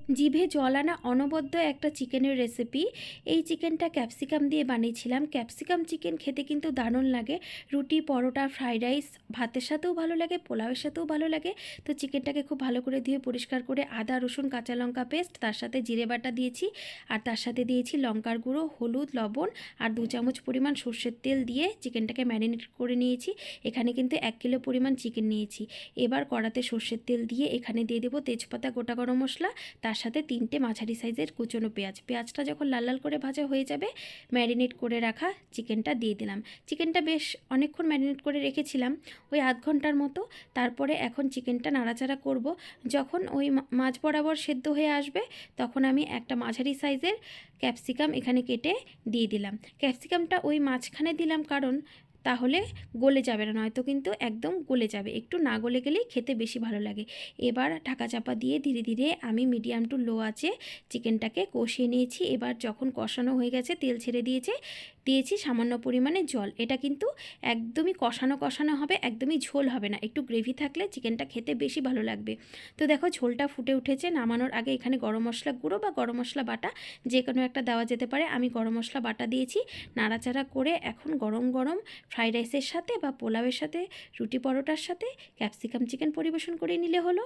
জিভে জল আনা অনবদ্য একটা চিকেনের রেসিপি। এই চিকেনটা ক্যাপসিকাম দিয়ে বানিয়েছিলাম। ক্যাপসিকাম চিকেন খেতে কিন্তু দারুণ লাগে। রুটি, পরোটা, ফ্রাইড রাইস, ভাতের সাথেও ভালো লাগে, পোলাওয়ের সাথেও ভালো লাগে। তো চিকেনটাকে খুব ভালো করে ধুয়ে পরিষ্কার করে আদা, রসুন, কাঁচা লঙ্কা পেস্ট, তার সাথে জিরে বাটা দিয়েছি, আর তার সাথে দিয়েছি লঙ্কার গুঁড়ো, হলুদ, লবণ আর 2 চামচ পরিমাণ সর্ষের তেল দিয়ে চিকেনটাকে ম্যারিনেট করে নিয়েছি। এখানে কিন্তু 1 কিলো পরিমাণ চিকেন নিয়েছি। এবার কড়াতে সর্ষের তেল দিয়ে এখানে দিয়ে দেবো তেজপাতা, গোটা গরম মশলা, তার সাথে 3টে মাঝারি সাইজের কুচনো পেঁয়াজ। পেঁয়াজটা যখন লাল লাল করে ভাজা হয়ে যাবে, ম্যারিনেট করে রাখা চিকেনটা দিয়ে দিলাম। চিকেনটা বেশ অনেকক্ষণ ম্যারিনেট করে রেখেছিলাম, ওই আধ ঘন্টার মতো। তারপরে এখন চিকেনটা নাড়াচাড়া করব। যখন ওই মাঝ বরাবর সেদ্ধ হয়ে আসবে, তখন আমি একটা মাঝারি সাইজের ক্যাপসিকাম এখানে কেটে দিয়ে দিলাম। ক্যাপসিকামটা ওই মাঝখানে দিলাম, কারণ তাহলে গলে যাবে না, নয়তো কিন্তু একদম গলে যাবে। একটু না গলে গেলেই খেতে বেশি ভালো লাগে। এবার ঢাকা চাপা দিয়ে ধীরে ধীরে আমি মিডিয়াম টু লো আঁচে চিকেনটাকে কষিয়ে নিয়েছি। এবার যখন কষানো হয়ে গেছে, তেল ছেড়ে দিয়েছি সামান্য পরিমাণে জল। এটা কিন্তু একদমই কষানো হবে, একদমই ঝোল হবে না। একটু গ্রেভি থাকলে চিকেনটা খেতে বেশি ভালো লাগবে। তো দেখো ঝোলটা ফুটে উঠেছে। নামানোর আগে এখানে গরম মশলা গুঁড়ো বা গরম মশলা বাটা যে কোনো একটা দেওয়া যেতে পারে। আমি গরম মশলা বাটা দিয়েছি। নাড়াচাড়া করে এখন গরম গরম ফ্রাইড রাইসের সাথে বা পোলাওয়ের সাথে, রুটি পরোটার সাথে ক্যাপসিকাম চিকেন পরিবেশন করে নিলে হলো।